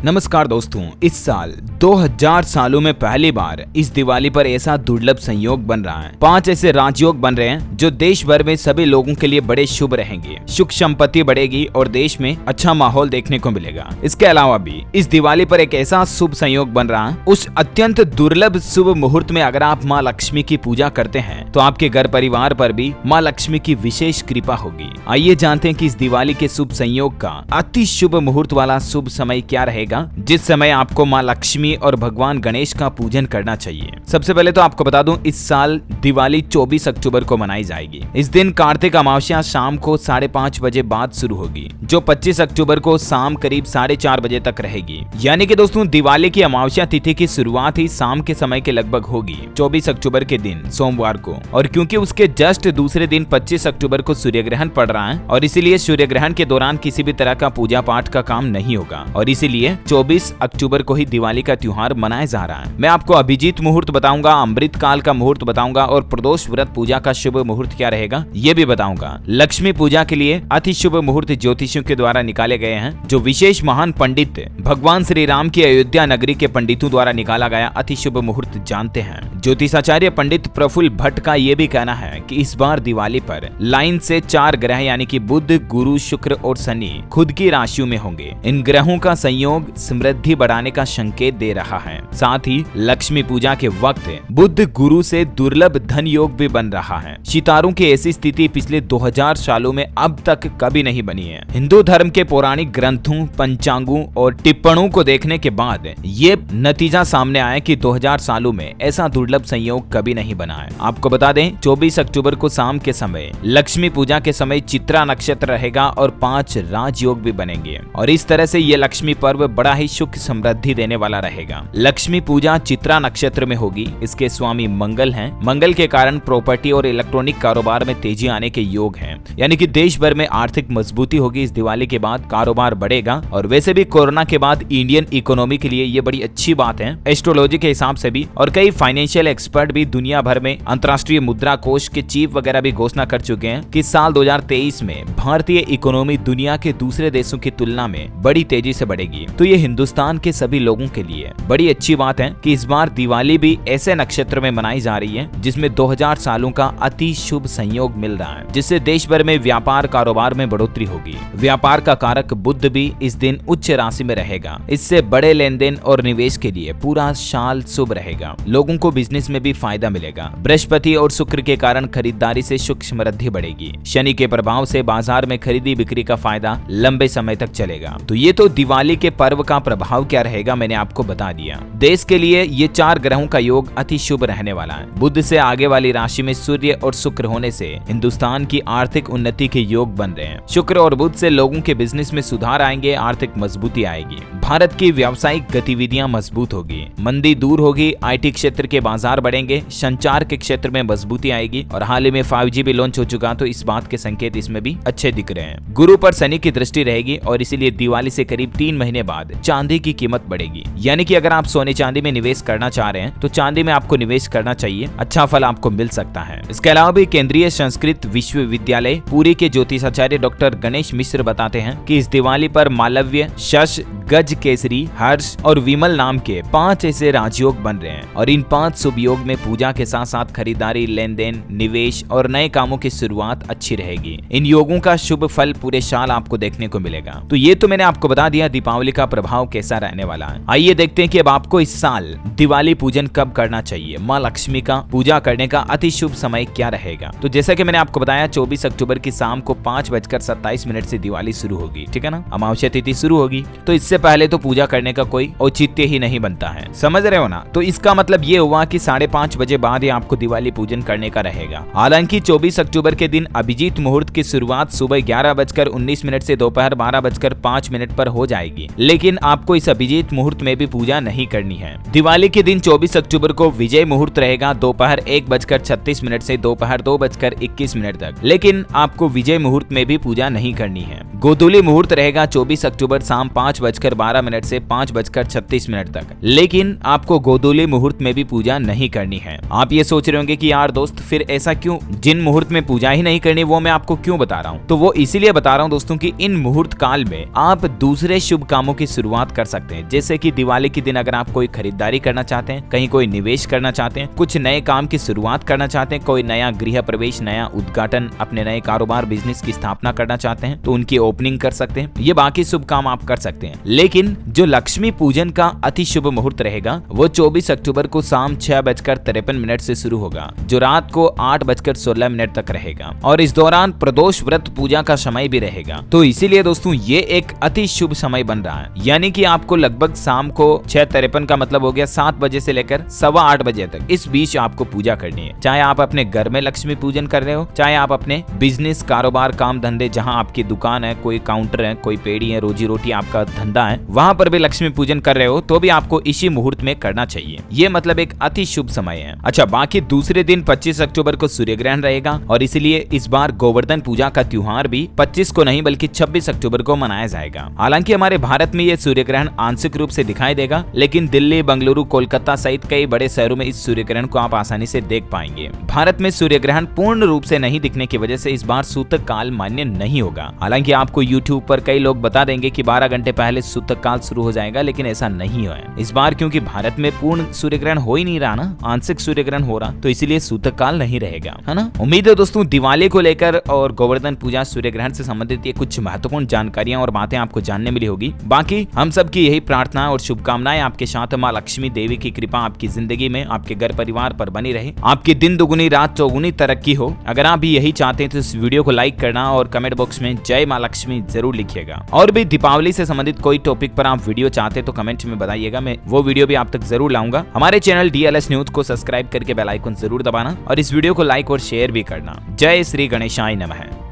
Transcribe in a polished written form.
नमस्कार दोस्तों, इस साल 2000 सालों में पहली बार इस दिवाली पर ऐसा दुर्लभ संयोग बन रहा है। 5 ऐसे राजयोग बन रहे हैं जो देश भर में सभी लोगों के लिए बड़े शुभ रहेंगे। सुख संपत्ति बढ़ेगी और देश में अच्छा माहौल देखने को मिलेगा। इसके अलावा भी इस दिवाली पर एक ऐसा शुभ संयोग बन रहा है। उस अत्यंत दुर्लभ शुभ मुहूर्त में अगर आप माँ लक्ष्मी की पूजा करते हैं तो आपके घर परिवार पर भी माँ लक्ष्मी की विशेष कृपा होगी। आइए जानते हैं कि इस दिवाली के शुभ संयोग का अति शुभ मुहूर्त वाला शुभ समय क्या रहेगा, जिस समय आपको माँ लक्ष्मी और भगवान गणेश का पूजन करना चाहिए। सबसे पहले तो आपको बता दूं, इस साल दिवाली 24 अक्टूबर को मनाई जाएगी। इस दिन कार्तिक अमावस्या शाम को 5:30 बजे बाद शुरू होगी, जो 25 अक्टूबर को शाम करीब 4:30 बजे तक रहेगी। यानी कि दोस्तों, दिवाली की अमावस्या तिथि की शुरुआत ही शाम के समय के लगभग होगी 24 अक्टूबर के दिन सोमवार को। और क्योंकि उसके जस्ट दूसरे दिन 25 अक्टूबर को सूर्य ग्रहण पड़ रहा है और इसीलिए सूर्य ग्रहण के दौरान किसी भी तरह का पूजा पाठ का काम नहीं होगा और इसीलिए 24 अक्टूबर को ही दिवाली का त्योहार मनाया जा रहा है। मैं आपको अभिजीत मुहूर्त बताऊंगा, अमृत काल का मुहूर्त बताऊंगा और प्रदोष व्रत पूजा का शुभ मुहूर्त क्या रहेगा ये भी बताऊंगा। लक्ष्मी पूजा के लिए अति शुभ मुहूर्त ज्योतिषियों के द्वारा निकाले गए हैं, जो विशेष महान पंडित भगवान श्री राम की अयोध्या नगरी के पंडितों द्वारा निकाला गया अति शुभ मुहूर्त जानते हैं। ज्योतिषाचार्य पंडित प्रफुल्ल भट्ट का ये भी कहना है कि इस बार दिवाली पर लाइन से 4 ग्रह यानी कि बुध, गुरु, शुक्र और शनि खुद की राशियों में होंगे। इन ग्रहों का संयोग समृद्धि बढ़ाने का संकेत दे रहा है। साथ ही लक्ष्मी पूजा के वक्त बुध गुरु से दुर्लभ धन योग भी बन रहा है। सितारों की ऐसी स्थिति पिछले 2000 सालों में अब तक कभी नहीं बनी है। हिंदू धर्म के पौराणिक ग्रंथों, पंचांगों और टिप्पणों को देखने के बाद ये नतीजा सामने आया कि 2000 सालों में ऐसा दुर्लभ संयोग कभी नहीं बना है। आपको बता दें, 24 अक्टूबर को शाम के समय लक्ष्मी पूजा के समय चित्रा नक्षत्र रहेगा और 5 राजयोग भी बनेंगे और इस तरह से ये लक्ष्मी पर्व बड़ा ही सुख समृद्धि देने वाला रहेगा। लक्ष्मी पूजा चित्रा नक्षत्र में होगी। इसके स्वामी मंगल हैं। मंगल के कारण प्रॉपर्टी और इलेक्ट्रॉनिक कारोबार में तेजी आने के योग हैं। यानी कि देश भर में आर्थिक मजबूती होगी। इस दिवाली के बाद कारोबार बढ़ेगा और वैसे भी कोरोना के बाद इंडियन इकोनॉमी के लिए ये बड़ी अच्छी बात है एस्ट्रोलॉजी के हिसाब से भी। और कई फाइनेंशियल एक्सपर्ट भी दुनिया भर में अंतर्राष्ट्रीय मुद्रा कोष के चीफ वगैरह भी घोषणा कर चुके हैं कि साल 2023 में भारतीय इकोनॉमी दुनिया के दूसरे देशों की तुलना में बड़ी तेजी से बढ़ेगी। तो ये हिंदुस्तान के सभी लोगों के लिए बड़ी अच्छी बात है कि इस बार दिवाली भी ऐसे नक्षत्र में मनाई जा रही है जिसमें 2000 सालों का अति शुभ संयोग मिल रहा है, जिससे देश भर में व्यापार कारोबार में बढ़ोतरी होगी। व्यापार का कारक बुध भी इस दिन उच्च राशि में रहेगा। इससे बड़े लेन देन और निवेश के लिए पूरा साल शुभ रहेगा। लोगों को बिजनेस में भी फायदा मिलेगा। बृहस्पति और शुक्र के कारण खरीदारी से सुख समृद्धि बढ़ेगी। शनि के प्रभाव से बाजार में खरीदी बिक्री का फायदा लंबे समय तक चलेगा। तो ये तो दिवाली के पर्व का प्रभाव क्या रहेगा मैंने आपको बता दिया। देश के लिए ये 4 ग्रहों का योग अति शुभ रहने वाला है। बुध से आगे वाली राशि में सूर्य और शुक्र होने से हिंदुस्तान की आर्थिक उन्नति के योग बन रहे हैं। शुक्र और बुध से लोगों के बिजनेस में सुधार आएंगे, आर्थिक मजबूती आएगी। भारत की व्यावसायिक गतिविधियां मजबूत होगी, मंदी दूर होगी, IT क्षेत्र के बाजार बढ़ेंगे, संचार के क्षेत्र में मजबूती आएगी और हाल ही में 5G भी लॉन्च हो चुका, तो इस बात के संकेत इसमें भी अच्छे दिख रहे हैं। गुरु पर शनि की दृष्टि रहेगी और इसीलिए दिवाली से करीब 3 महीने बाद चांदी की कीमत बढ़ेगी। यानी कि अगर आप सोने चांदी में निवेश करना चाह रहे हैं तो चांदी में आपको निवेश करना चाहिए, अच्छा फल आपको मिल सकता है। इसके अलावा भी केंद्रीय संस्कृत विश्वविद्यालय पुरी के ज्योतिषाचार्य डॉक्टर गणेश मिश्र बताते हैं कि इस दिवाली पर मालव्य, शश, गज केसरी, हर्ष और विमल नाम के 5 ऐसे राजयोग बन रहे हैं और इन 5 शुभ योग में पूजा के साथ साथ खरीदारी, लेन देन, निवेश और नए कामों की शुरुआत अच्छी रहेगी। इन योगों का शुभ फल पूरे साल आपको देखने को मिलेगा। तो ये तो मैंने आपको बता दिया दीपावली का प्रभाव कैसा रहने वाला है। आइए देखते हैं कि अब आपको इस साल दिवाली पूजन कब करना चाहिए, माँ लक्ष्मी का पूजा करने का अति शुभ समय क्या रहेगा। तो जैसा कि मैंने आपको बताया, 24 अक्टूबर की शाम को 5:27 से दिवाली शुरू होगी, ठीक है ना। अमावस्या तिथि शुरू होगी, तो इससे पहले तो पूजा करने का कोई औचित्य ही नहीं बनता है, समझ रहे हो ना। तो इसका मतलब ये हुआ कि 5:30 बजे बाद ही आपको दिवाली पूजन करने का रहेगा। हालांकि 24 अक्टूबर के दिन अभिजीत मुहूर्त की शुरुआत सुबह 11:19 से दोपहर 12:05 पर हो जाएगी, लेकिन आपको इस अभिजीत मुहूर्त में भी पूजा नहीं करनी है। दिवाली के दिन 24 अक्टूबर को विजय मुहूर्त रहेगा दोपहर 1:36 से दोपहर 2:21 तक, लेकिन आपको विजय मुहूर्त में भी पूजा नहीं करनी है। गोधूली मुहूर्त रहेगा 24 अक्टूबर शाम 5:12 से 5:36 तक, लेकिन आपको गोधूली मुहूर्त में भी पूजा नहीं करनी है। आप ये सोच रहे होंगे कि यार दोस्त फिर ऐसा क्यों, जिन मुहूर्त में पूजा ही नहीं करनी वो मैं आपको क्यों बता रहा हूँ? तो वो इसीलिए बता रहा हूँ दोस्तों कि इन मुहूर्त काल में आप दूसरे शुभ कामों की शुरुआत कर सकते हैं। जैसे कि दिवाली के दिन अगर आप कोई खरीदारी करना चाहते हैं, कहीं कोई निवेश करना चाहते हैं, कुछ नए काम की शुरुआत करना चाहते हैं, कोई नया गृह प्रवेश, नया उद्घाटन, अपने नए कारोबार बिजनेस की स्थापना करना चाहते हैं तो उनकी ओपनिंग कर सकते हैं। ये बाकी शुभ काम आप कर सकते हैं। लेकिन जो लक्ष्मी पूजन का अति शुभ मुहूर्त रहेगा वो 24 अक्टूबर को शाम 6:53 से शुरू होगा, जो रात को 8:16 तक रहेगा, और इस दौरान प्रदोष व्रत पूजा का समय भी रहेगा। तो इसीलिए दोस्तों ये एक अति शुभ समय बन रहा है, यानी कि आपको लगभग शाम को 6:53 का मतलब हो गया 7 बजे से लेकर 8:15 बजे तक, इस बीच आपको पूजा करनी है। चाहे आप अपने घर में लक्ष्मी पूजन कर रहे हो, चाहे आप अपने बिजनेस, कारोबार, काम धंधे, जहां आपकी दुकान है, कोई काउंटर है, कोई पेड़ी है, रोजी रोटी आपका धंधा है, वहां पर भी लक्ष्मी पूजन कर रहे हो तो भी आपको इसी मुहूर्त में करना चाहिए। ये मतलब एक अति शुभ समय है। अच्छा, बाकी दूसरे दिन 25 अक्टूबर को सूर्य ग्रहण रहेगा, और इसलिए इस बार गोवर्धन पूजा का त्योहार भी 25 को नहीं बल्कि 26 अक्टूबर को मनाया जाएगा। हालांकि हमारे भारत में ये सूर्य ग्रहण आंशिक रूप से दिखाई देगा, लेकिन दिल्ली, बेंगलुरु, कोलकाता सहित कई बड़े शहरों में इस सूर्य ग्रहण को आप आसानी से देख पाएंगे। भारत में सूर्य ग्रहण पूर्ण रूप से नहीं दिखने की वजह से इस बार सूतक काल मान्य नहीं होगा। हालांकि आपको यूट्यूब पर कई लोग बता देंगे कि 12 घंटे पहले सूतक काल शुरू हो जाएगा, लेकिन ऐसा नहीं है इस बार, क्योंकि भारत में पूर्ण सूर्य ग्रहण हो ही नहीं रहा ना, आंशिक सूर्य ग्रहण हो रहा, तो इसीलिए सूतक काल नहीं रहेगा, है ना। उम्मीद है दोस्तों दिवाली को लेकर और गोवर्धन पूजा, सूर्य ग्रहण से संबंधित ये कुछ महत्वपूर्ण जानकारियां और बातें आपको जानने मिली होगी। बाकी हम सब की यही प्रार्थना और शुभकामनाएं आपके साथ, माँ लक्ष्मी देवी की कृपा आपकी जिंदगी में, आपके घर परिवार पर बनी रहे, आपकी दिन दुगुनी रात चौगुनी तरक्की हो। अगर आप भी यही चाहते हैं तो इस वीडियो को लाइक करना और कमेंट बॉक्स में जय माँ लक्ष्मी जरूर लिखिएगा। और भी दीपावली से संबंधित कोई टॉपिक पर आप वीडियो चाहते हैं तो कमेंट में बताइएगा, मैं वो वीडियो भी आप तक जरूर लाऊंगा। हमारे चैनल DLS न्यूज को सब्सक्राइब करके बेल आइकन जरूर दबाना और इस वीडियो को लाइक और शेयर भी करना। जय श्री गणेशाय नमः।